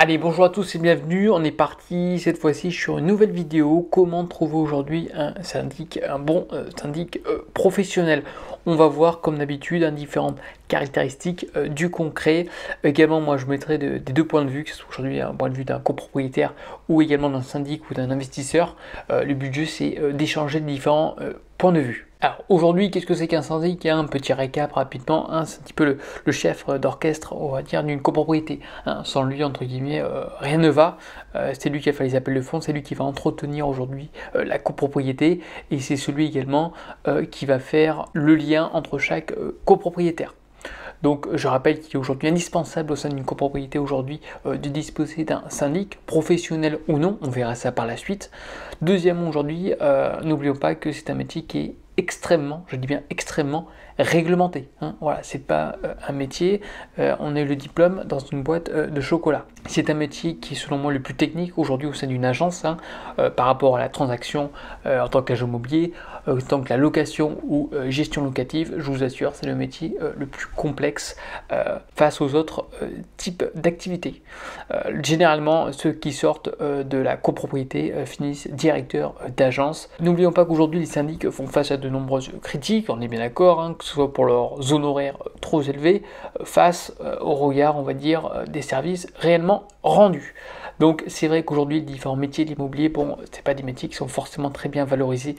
Allez, bonjour à tous et bienvenue. On est parti cette fois-ci sur une nouvelle vidéo. Comment trouver aujourd'hui un syndic, un bon syndic professionnel. On va voir comme d'habitude différentes caractéristiques du concret. Également, moi je mettrai des deux points de vue, que ce soit aujourd'hui un point de vue d'un copropriétaire ou également d'un syndic ou d'un investisseur. Le but du jeu, c'est d'échanger de différents points de vue. Alors aujourd'hui, qu'est-ce que c'est qu'un syndic? Un petit récap rapidement, c'est un petit peu le chef d'orchestre, on va dire, d'une copropriété. Sans lui, entre guillemets, rien ne va. C'est lui qui a fait les appels de fonds, c'est lui qui va entretenir aujourd'hui la copropriété et c'est celui également qui va faire le lien entre chaque copropriétaire. Donc je rappelle qu'il est aujourd'hui indispensable au sein d'une copropriété aujourd'hui de disposer d'un syndic, professionnel ou non, on verra ça par la suite. Deuxièmement aujourd'hui, n'oublions pas que c'est un métier qui est extrêmement, je dis bien extrêmement réglementé. Voilà, c'est pas un métier, on a eu le diplôme dans une boîte de chocolat. C'est un métier qui est selon moi le plus technique aujourd'hui au sein d'une agence par rapport à la transaction en tant qu'agent immobilier, en tant que la location ou gestion locative. Je vous assure, c'est le métier le plus complexe face aux autres types d'activités. Généralement, ceux qui sortent de la copropriété finissent directeurs d'agence. N'oublions pas qu'aujourd'hui les syndics font face à de nombreuses critiques, on est bien d'accord, que ce soit pour leurs honoraires trop élevés, face au regard, on va dire, des services réellement rendus. Donc c'est vrai qu'aujourd'hui les différents métiers de l'immobilier, bon, c'est pas des métiers qui sont forcément très bien valorisés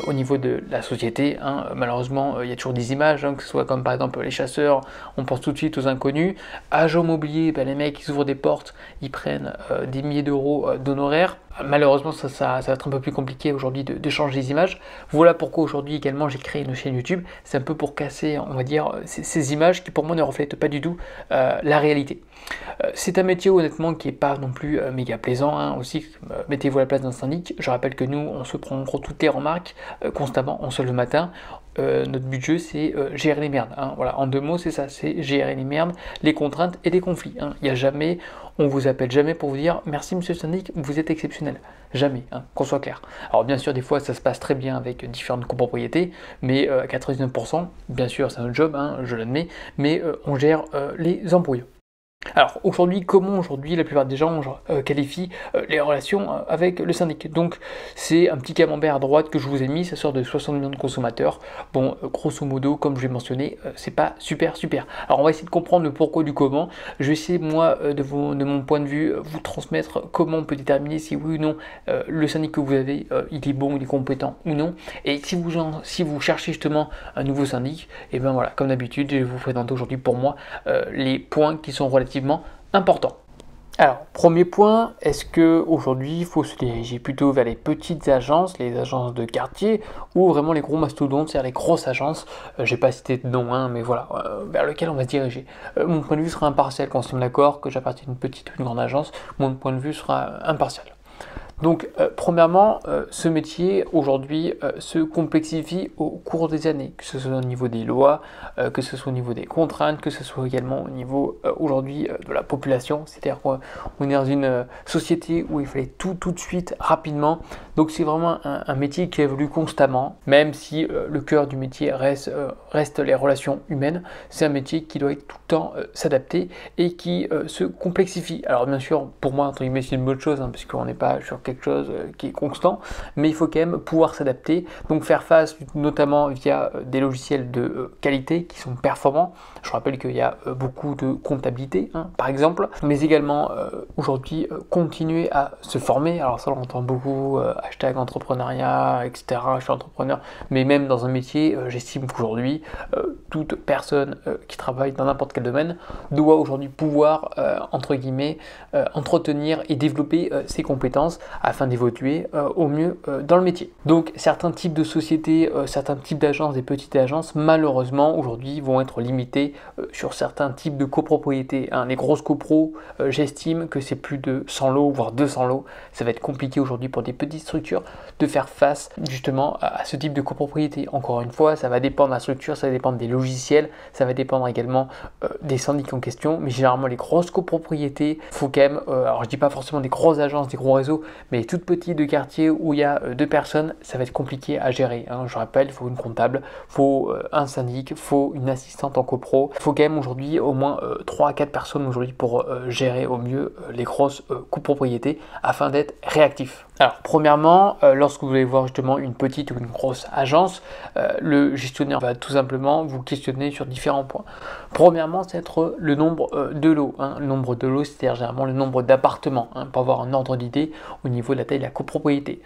au niveau de la société. Malheureusement, il y a toujours des images, que ce soit comme par exemple les chasseurs, on pense tout de suite aux inconnus. Agents immobiliers, les mecs ils ouvrent des portes, ils prennent des milliers d'euros d'honoraires. Malheureusement, ça va être un peu plus compliqué aujourd'hui de changer les images. Voilà pourquoi aujourd'hui également j'ai créé une chaîne YouTube. C'est un peu pour casser, on va dire, ces images qui pour moi ne reflètent pas du tout la réalité. C'est un métier honnêtement qui n'est pas non plus méga plaisant aussi. Mettez-vous à la place d'un syndic. Je rappelle que nous, on se prend en gros toutes les remarques constamment, on se lève le matin. Notre but de jeu, c'est gérer les merdes. Voilà, en deux mots, c'est ça, c'est gérer les merdes, les contraintes et les conflits. Il n'y a jamais, on vous appelle jamais pour vous dire merci monsieur le syndic, vous êtes exceptionnel. Jamais, qu'on soit clair. Alors bien sûr, des fois, ça se passe très bien avec différentes copropriétés, mais à 99%, bien sûr, c'est un job, je l'admets, mais on gère les embrouilles. Alors aujourd'hui, comment aujourd'hui la plupart des gens qualifient les relations avec le syndic? Donc c'est un petit camembert à droite que je vous ai mis, ça sort de 60 millions de consommateurs. Bon, grosso modo, comme je l'ai mentionné, c'est pas super. Alors on va essayer de comprendre le pourquoi du comment. Je vais essayer moi de mon point de vue vous transmettre comment on peut déterminer si oui ou non le syndic que vous avez il est bon, il est compétent ou non. Et si vous cherchez justement un nouveau syndic, et bien voilà, comme d'habitude, je vais vous présenter aujourd'hui pour moi les points qui sont relativement important. Alors, premier point, est-ce que aujourd'hui il faut se diriger plutôt vers les petites agences, les agences de quartier, ou vraiment les gros mastodontes, c'est-à-dire les grosses agences, j'ai pas cité de nom, mais voilà, vers lequel on va se diriger. Mon point de vue sera impartial, quand on est d'accord que j'appartiens à une petite ou une grande agence, mon point de vue sera impartial. Donc, premièrement, ce métier aujourd'hui se complexifie au cours des années, que ce soit au niveau des lois, que ce soit au niveau des contraintes, que ce soit également au niveau aujourd'hui de la population. C'est-à-dire qu'on est dans une société où il fallait tout de suite, rapidement. Donc, c'est vraiment un métier qui évolue constamment, même si le cœur du métier reste les relations humaines. C'est un métier qui doit être tout le temps s'adapter et qui se complexifie. Alors, bien sûr, pour moi, entre guillemets, c'est une bonne chose, puisqu'on n'est pas sur quelque chose qui est constant, mais il faut quand même pouvoir s'adapter, donc faire face notamment via des logiciels de qualité qui sont performants. Je rappelle qu'il y a beaucoup de comptabilité par exemple, mais également aujourd'hui continuer à se former. Alors ça on entend beaucoup hashtag entrepreneuriat, etc. Je suis entrepreneur, mais même dans un métier, j'estime qu'aujourd'hui toute personne qui travaille dans n'importe quel domaine doit aujourd'hui pouvoir entre guillemets entretenir et développer ses compétences afin d'évoluer au mieux dans le métier. Donc certains types de sociétés, certains types d'agences, des petites agences, malheureusement aujourd'hui vont être limités sur certains types de copropriétés. Les grosses copros, j'estime que c'est plus de 100 lots, voire 200 lots. Ça va être compliqué aujourd'hui pour des petites structures de faire face justement à ce type de copropriété. Encore une fois, ça va dépendre de la structure, ça va dépendre des logiciels, ça va dépendre également des syndics en question, mais généralement les grosses copropriétés, faut quand même, alors je dis pas forcément des grosses agences, des gros réseaux, mais toutes petites de quartier où il y a 2 personnes, ça va être compliqué à gérer, hein. Je rappelle, il faut une comptable, il faut un syndic, il faut une assistante en copro. Il faut quand même aujourd'hui au moins 3 à 4 personnes aujourd'hui pour gérer au mieux les grosses copropriétés afin d'être réactif. Alors premièrement, lorsque vous allez voir justement une petite ou une grosse agence, le gestionnaire va tout simplement vous questionner sur différents points. Premièrement, c'est être le nombre de lots, hein. Le nombre de lots, c'est-à-dire généralement le nombre d'appartements, hein, pour avoir un ordre d'idée au niveau de la taille de la copropriété.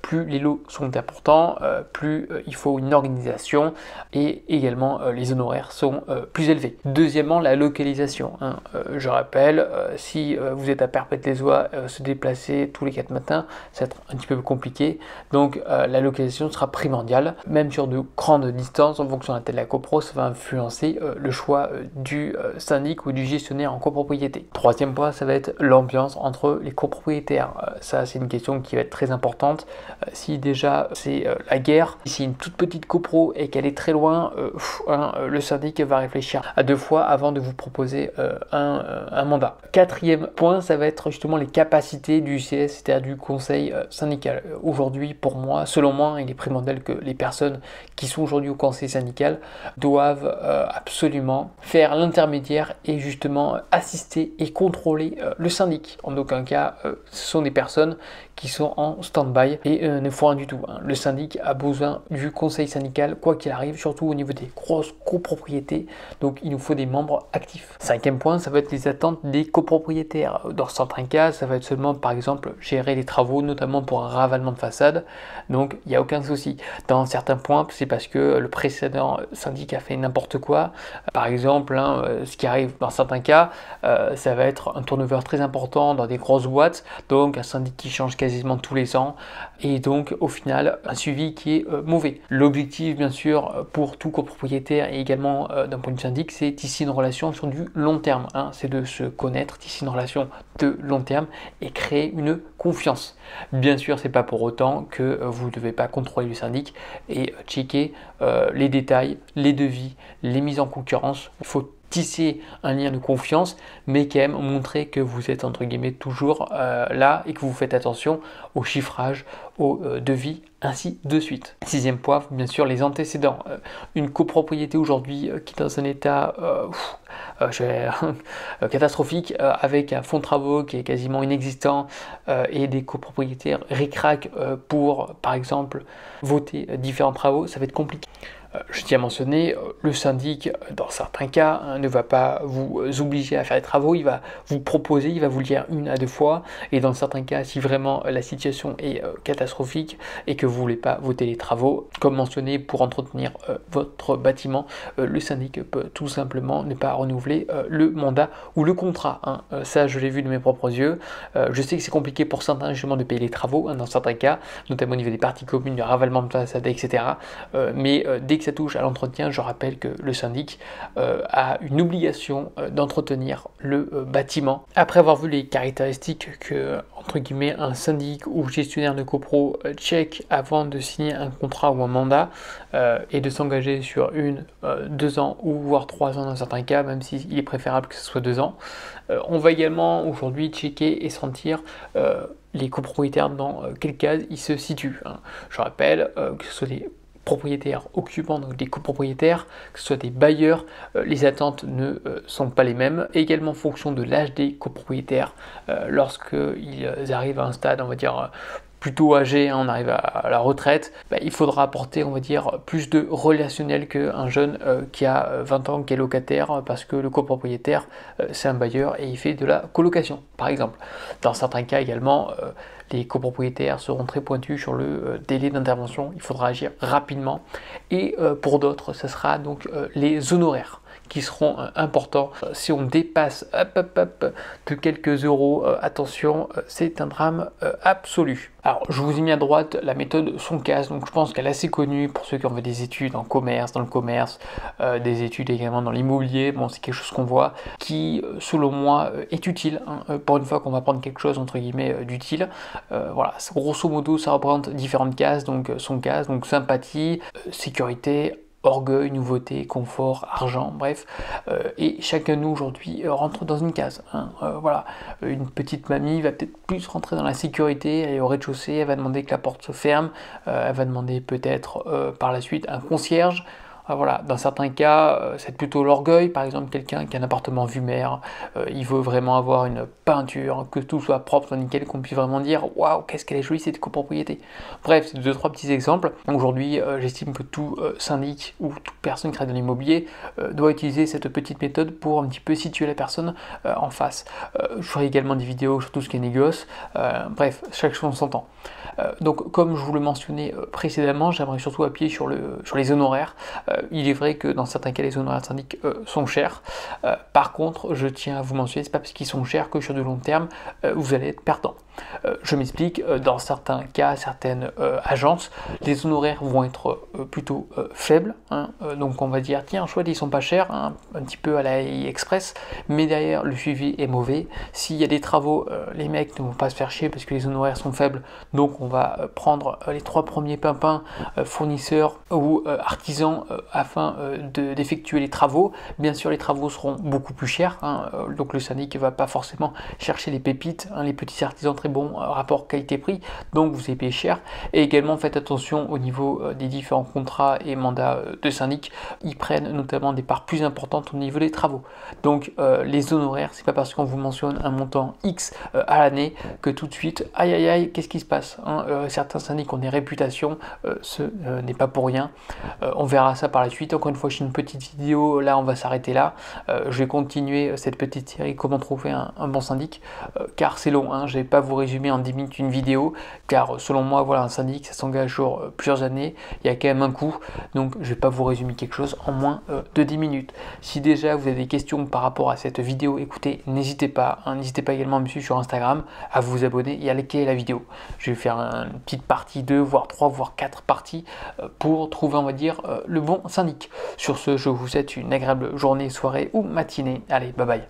Plus les lots sont importants, plus il faut une organisation et également les honoraires sont plus élevés. Deuxièmement, la localisation, hein. Je rappelle, si vous êtes à Perpète-les-Oies, se déplacer tous les 4 matins, ça va être un petit peu compliqué. Donc la localisation sera primordiale. Même sur de grandes distances, en fonction de la taille de la copro, ça va influencer le choix du syndic ou du gestionnaire en copropriété. Troisième point, ça va être l'ambiance entre les copropriétaires. Ça, c'est une question qui va être très importante. Si déjà c'est la guerre, si une toute petite copro et qu'elle est très loin, le syndic va réfléchir à 2 fois avant de vous proposer un mandat. Quatrième point, ça va être justement les capacités du CS, c'est-à-dire du conseil syndical. Aujourd'hui, pour moi, selon moi, il est primordial que les personnes qui sont aujourd'hui au conseil syndical doivent absolument faire l'intermédiaire et justement assister et contrôler le syndic. En aucun cas, ce sont des personnes qui sont en stand-by et ne font rien du tout, hein. Le syndic a besoin du conseil syndical quoi qu'il arrive, surtout au niveau des grosses copropriétés, donc il nous faut des membres actifs. Cinquième point, ça va être les attentes des copropriétaires. Dans certains cas, ça va être seulement par exemple gérer les travaux, notamment pour un ravalement de façade, donc il n'y a aucun souci. Dans certains points, c'est parce que le précédent syndic a fait n'importe quoi. Par exemple, hein, ce qui arrive dans certains cas, ça va être un turnover très important dans des grosses boîtes, donc un syndic qui change quasiment tous les ans et donc au final un suivi qui est mauvais. L'objectif bien sûr pour tout copropriétaire et également d'un point de vue syndic, c'est tisser une relation sur du long terme, hein. C'est de se connaître, tisser une relation de long terme et créer une confiance. Bien sûr, c'est pas pour autant que vous ne devez pas contrôler le syndic et checker les détails, les devis, les mises en concurrence. Il faut tisser un lien de confiance, mais quand même montrer que vous êtes entre guillemets toujours là et que vous faites attention au chiffrage, au devis, ainsi de suite. Sixième point, bien sûr, les antécédents. Une copropriété aujourd'hui qui est dans un état catastrophique, avec un fonds de travaux qui est quasiment inexistant et des copropriétaires ric-rac pour, par exemple, voter différents travaux, ça va être compliqué. Je tiens à mentionner, le syndic, dans certains cas, hein, ne va pas vous obliger à faire des travaux, il va vous proposer, il va vous le dire 1 à 2 fois, et dans certains cas, si vraiment la situation est catastrophique et que vous ne voulez pas voter les travaux, comme mentionné, pour entretenir votre bâtiment, le syndic peut tout simplement ne pas renouveler le mandat ou le contrat, hein. Ça, je l'ai vu de mes propres yeux. Je sais que c'est compliqué pour certains justement de payer les travaux, hein, dans certains cas, notamment au niveau des parties communes, du ravalement de façade, etc. Mais dès que ça touche à l'entretien, je rappelle que le syndic a une obligation d'entretenir le bâtiment. Après avoir vu les caractéristiques que, entre guillemets, un syndic ou gestionnaire de copro check avant de signer un contrat ou un mandat et de s'engager sur 2 ans ou voire 3 ans dans certains cas, même s'il est préférable que ce soit 2 ans. On va également aujourd'hui checker et sentir les copropriétaires dans quelle case ils se situent, hein. Je rappelle que ce soit des propriétaires occupants, donc des copropriétaires, que ce soit des bailleurs, les attentes ne sont pas les mêmes. Également en fonction de l'âge des copropriétaires, lorsqu'ils arrivent à un stade, on va dire, plutôt âgé, hein, on arrive à la retraite, il faudra apporter, on va dire, plus de relationnel qu'un jeune qui a 20 ans, qui est locataire, parce que le copropriétaire, c'est un bailleur et il fait de la colocation, par exemple. Dans certains cas également, les copropriétaires seront très pointus sur le délai d'intervention, il faudra agir rapidement. Et pour d'autres, ce sera donc les honoraires qui seront importants. Si on dépasse de quelques euros, attention, c'est un drame absolu. Alors, je vous ai mis à droite la méthode Soncas, donc je pense qu'elle est assez connue pour ceux qui ont fait des études en commerce, dans le commerce, des études également dans l'immobilier. Bon, c'est quelque chose qu'on voit qui, selon moi, est utile, hein, pour une fois qu'on va prendre quelque chose entre guillemets d'utile. Voilà, grosso modo, ça représente différentes cases, donc Soncas, donc sympathie, sécurité, orgueil, nouveauté, confort, argent, bref. Et chacun de nous aujourd'hui rentre dans une case. Hein. Voilà, une petite mamie va peut-être plus rentrer dans la sécurité, elle est au rez-de-chaussée, elle va demander que la porte se ferme, elle va demander peut-être par la suite un concierge. Voilà, dans certains cas, c'est plutôt l'orgueil, par exemple quelqu'un qui a un appartement vue mer, il veut vraiment avoir une peinture, que tout soit propre, soit nickel, qu'on puisse vraiment dire waouh, qu'est-ce qu'elle est jolie cette copropriété. Bref, c'est deux, trois petits exemples. Aujourd'hui, j'estime que tout syndic ou toute personne qui travaille dans l'immobilier doit utiliser cette petite méthode pour un petit peu situer la personne en face. Je ferai également des vidéos sur tout ce qui est négoce, bref, chaque chose en son temps. Donc, comme je vous le mentionnais précédemment, j'aimerais surtout appuyer sur les honoraires. Il est vrai que dans certains cas, les honoraires syndics sont chers. Par contre, je tiens à vous mentionner, c'est pas parce qu'ils sont chers que sur du long terme, vous allez être perdant. Je m'explique, dans certains cas, certaines agences, les honoraires vont être plutôt faibles. Hein, donc on va dire, tiens, chouette, ils sont pas chers, hein, un petit peu à la Express, mais derrière, le suivi est mauvais. S'il y a des travaux, les mecs ne vont pas se faire chier parce que les honoraires sont faibles. Donc on va prendre les 3 premiers pimpins, fournisseurs ou artisans, afin d'effectuer les travaux. Bien sûr, les travaux seront beaucoup plus chers. Hein, donc le syndic ne va pas forcément chercher les pépites, hein, les petits artisans très bon rapport qualité-prix, donc vous allez payer cher. Et également faites attention au niveau des différents contrats et mandats de syndic, ils prennent notamment des parts plus importantes au niveau des travaux. Donc les honoraires, c'est pas parce qu'on vous mentionne un montant X à l'année que tout de suite, aïe aïe aïe, qu'est-ce qui se passe, hein. Certains syndics ont des réputations, ce n'est pas pour rien. On verra ça par la suite. Encore une fois, je fais une petite vidéo, là on va s'arrêter là. Je vais continuer cette petite série, comment trouver un bon syndic, car c'est long, hein. Je vais pas vous résumer en 10 minutes une vidéo, car selon moi, voilà, un syndic, ça s'engage sur plusieurs années, il y a quand même un coût, donc je vais pas vous résumer quelque chose en moins de 10 minutes. Si déjà vous avez des questions par rapport à cette vidéo, écoutez, n'hésitez pas, hein, n'hésitez pas également à me suivre sur Instagram, à vous abonner et à liker la vidéo. Je vais faire une petite partie 2, voire 3, voire 4 parties pour trouver, on va dire, le bon syndic. Sur ce, je vous souhaite une agréable journée, soirée ou matinée. Allez, bye bye.